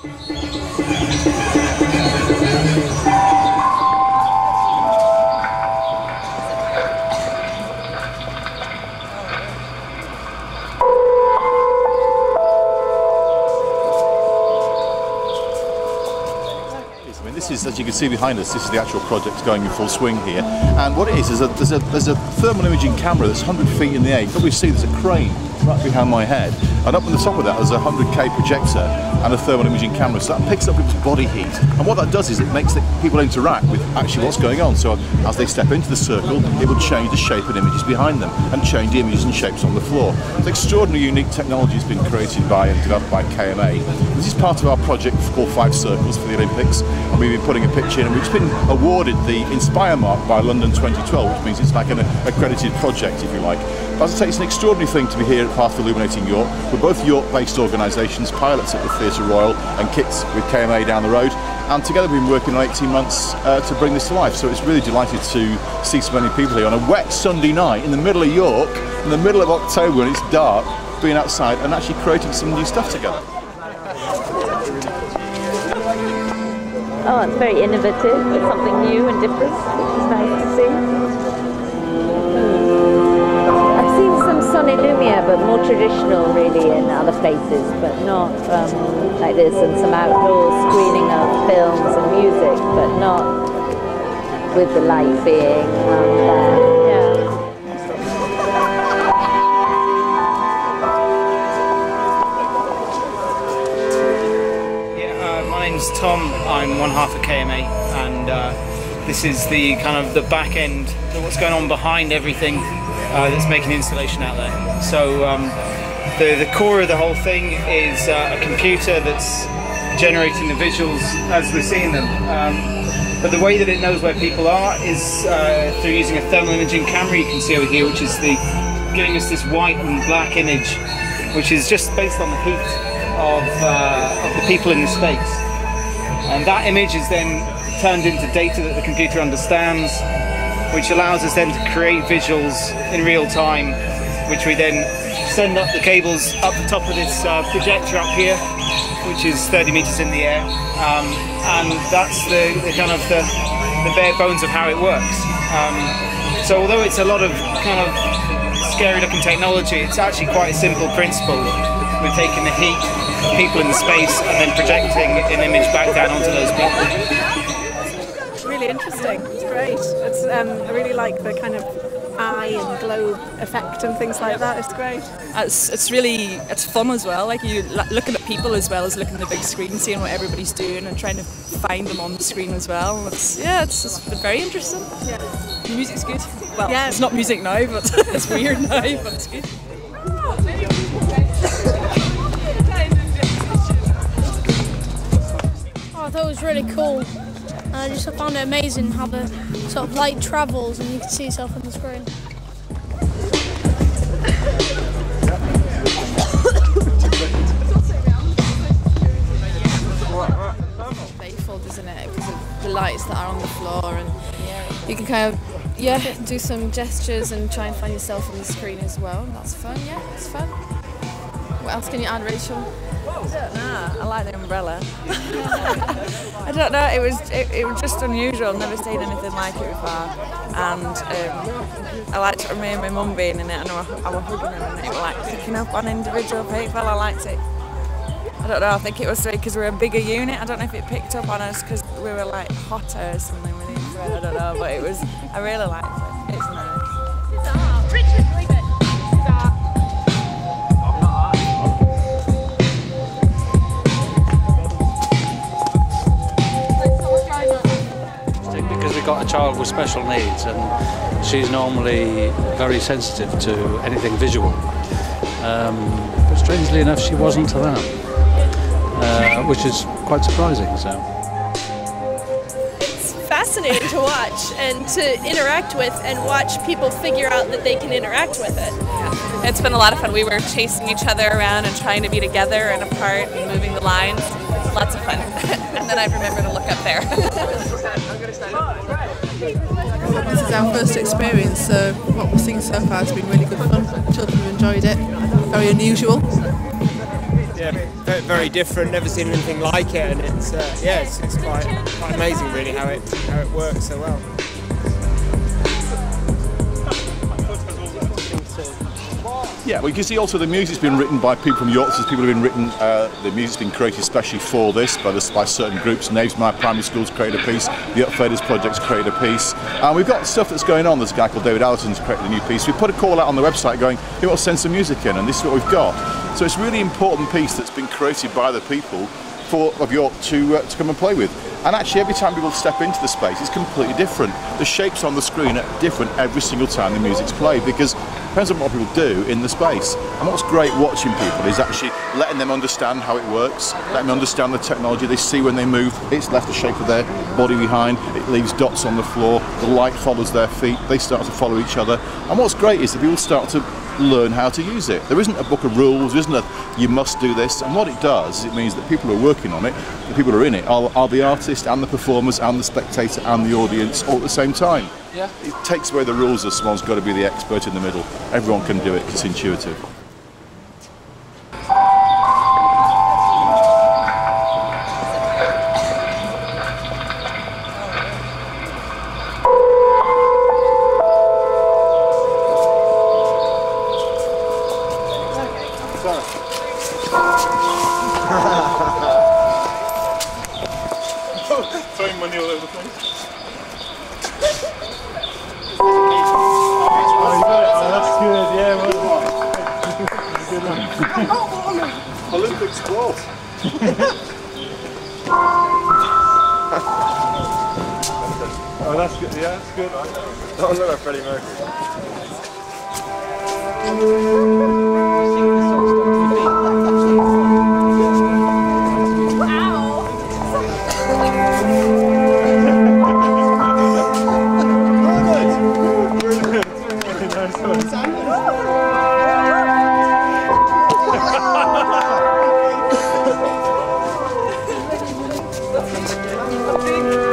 This is, as you can see behind us, this is the actual project going in full swing here. And what it is there's a thermal imaging camera that's 100 feet in the air. You can probably see there's a crane right behind my head. And up on the top of that there's a 100K projector and a thermal imaging camera. So that picks up people's body heat. And what that does is it makes the people interact with actually what's going on. So as they step into the circle, it will change the shape and images behind them and change the images and shapes on the floor. It's extraordinary unique technology has been created by and developed by KMA. This is part of our project called 5 Circles for the Olympics. And we've been putting a picture in, and we've been awarded the Inspire Mark by London 2012, which means it's like an accredited project, if you like. But as I say, it's an extraordinary thing to be here at Path for Illuminating York. We're both York-based organisations, pilots at the Theatre Royal and kits with KMA down the road. And together we've been working on 18 months to bring this to life. So it's really delighted to see so many people here on a wet Sunday night in the middle of York, in the middle of October when it's dark, being outside and actually creating some new stuff together. Oh, it's very innovative. It's something new and different, which is nice to see. I've seen some Sony Lumia, but more traditional really in other places, but not like this, and some outdoor screening of films and music, but not with the light being there. Tom, I'm one half of KMA, and this is the kind of the back end, what's going on behind everything that's making the installation out there. So the core of the whole thing is a computer that's generating the visuals as we're seeing them. But the way that it knows where people are is through using a thermal imaging camera you can see over here, which is giving us this white and black image, which is just based on the heat of the people in the space. And that image is then turned into data that the computer understands, which allows us then to create visuals in real time, which we then send up the cables up the top of this projector up here, which is 30 meters in the air. And that's the kind of the bare bones of how it works. So although it's a lot of kind of scary looking technology, it's actually quite a simple principle. We're taking the heat of people in the space and then projecting an image back down onto those people. It's really interesting. It's great. It's, I really like the kind of eye and globe effect and things like that. It's great. It's fun as well. Like you looking at people as well as looking at the big screen, seeing what everybody's doing and trying to find them on the screen as well. It's very interesting. Yeah. The music's good. Well, yeah. It's not music now, but it's weird now, but it's good. I thought it was really cool. I just found it amazing how the sort of light travels and you can see yourself on the screen. Playful, isn't it? Because of the lights that are on the floor, and you can kind of do some gestures and try and find yourself on the screen as well. That's fun. Yeah, it's fun. What else can you add, Rachel? I don't know. I like the umbrella. I don't know. It was just unusual. I've never seen anything like it before, and I liked it. My mum being in it, and I was hugging her, and it was like picking up on individual people. I liked it. I don't know. I think it was because we were a bigger unit. I don't know if it picked up on us because we were like hotter or something with the infrared. I don't know, but it was. I really liked it. It's nice. Got a child with special needs, and she's normally very sensitive to anything visual, but strangely enough she wasn't to that, which is quite surprising. So it's fascinating to watch and to interact with and watch people figure out that they can interact with it. Yeah. It's been a lot of fun. We were chasing each other around and trying to be together and apart and moving the lines. Lots of fun. And then I remember to look up there. This is our first experience, so what we've seen so far has been really good fun. Children have enjoyed it. Very unusual. Yeah, it very different, never seen anything like it, and it's it's quite amazing really how it works so well. Yeah, well, you can see also the music's been written by people from Yorkshire. People have been written. The music's been created especially for this by certain groups. Knavesmire Primary School's created a piece. The Upfaders Project's created a piece. And we've got stuff that's going on. There's a guy called David Allison's created a new piece. We put a call out on the website going, you want to send some music in, and this is what we've got. So it's a really important piece that's been created by the people of York to come and play with. And actually every time people step into the space it's completely different. The shapes on the screen are different every single time the music's played, because it depends on what people do in the space. And what's great watching people is actually letting them understand how it works, letting them understand the technology. They see when they move, it's left the shape of their body behind, it leaves dots on the floor, the light follows their feet, they start to follow each other. And what's great is that people start to learn how to use it. There isn't a book of rules, there isn't a you must do this, and what it does is it means that people who are working on it, the people who are in it, are the artist and the performers and the spectator and the audience all at the same time. Yeah. It takes away the rules of someone's got to be the expert in the middle. Everyone can do it, it's intuitive. Throwing money all over the place. That's good, yeah. Good one. Olympic sport. Oh, that's good, yeah, that's good. Oh, look at Freddie Mercury. Thank you.